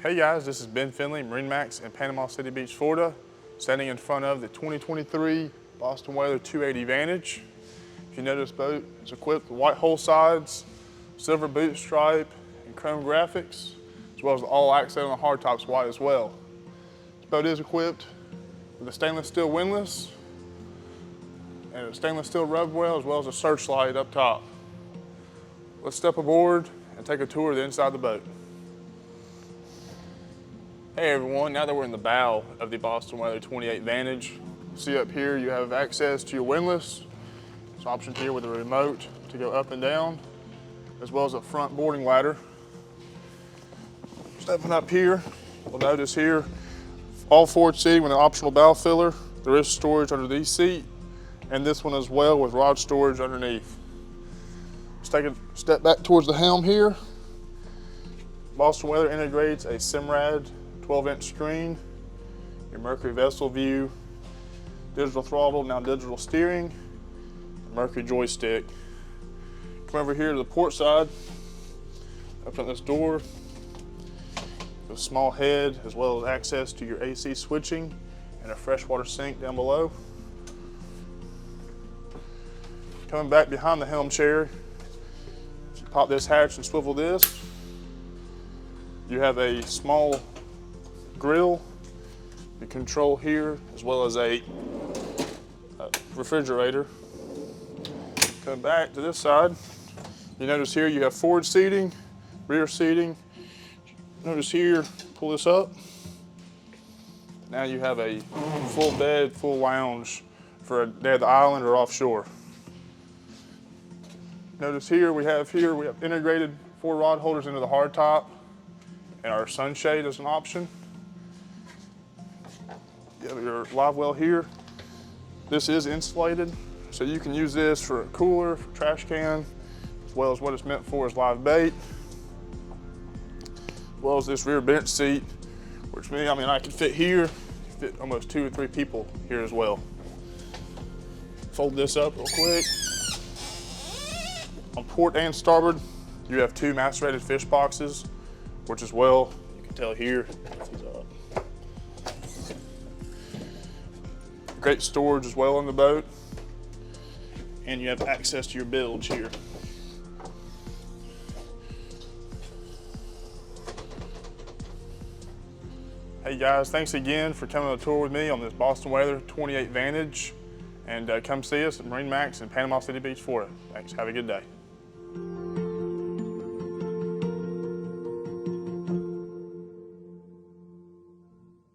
Hey guys, this is Ben Finley, MarineMax in Panama City Beach, Florida, standing in front of the 2023 Boston Whaler 280 Vantage. If you notice, this boat is equipped with white hull sides, silver boot stripe, and chrome graphics, as well as the all accent on the hardtop's white as well. This boat is equipped with a stainless steel windlass and a stainless steel rub well, as well as a searchlight up top. Let's step aboard and take a tour of the inside of the boat. Hey everyone, now that we're in the bow of the Boston Whaler 28 Vantage, see up here you have access to your windlass. There's an option here with a remote to go up and down, as well as a front boarding ladder. Stepping up here, you'll notice here, all forward seating with an optional bow filler. There is storage under the seat, and this one as well with rod storage underneath. Let's take a step back towards the helm here. Boston Whaler integrates a Simrad 12-inch screen, your Mercury vessel view, digital throttle, now digital steering, Mercury joystick. Come over here to the port side, open this door, a small head, as well as access to your AC switching and a freshwater sink down below. Coming back behind the helm chair, pop this hatch and swivel this. You have a small grill, the control here, as well as a refrigerator. Come back to this side. You notice here you have forward seating, rear seating. Notice here, pull this up. Now you have a full bed, full lounge for a day at the island or offshore. Notice here we have integrated 4 rod holders into the hardtop, and our sunshade is an option. You have your live well here. This is insulated, so you can use this for a cooler, for trash can, as well as what it's meant for is live bait, as well as this rear bench seat, which I could fit here, fit almost 2 or 3 people here as well. Fold this up real quick. On port and starboard, you have 2 macerated fish boxes, which as well, you can tell here, great storage as well on the boat, and you have access to your bilge here. Hey guys, thanks again for coming on a tour with me on this Boston Whaler 28 Vantage, and come see us at MarineMax in Panama City Beach, Florida. Thanks, have a good day.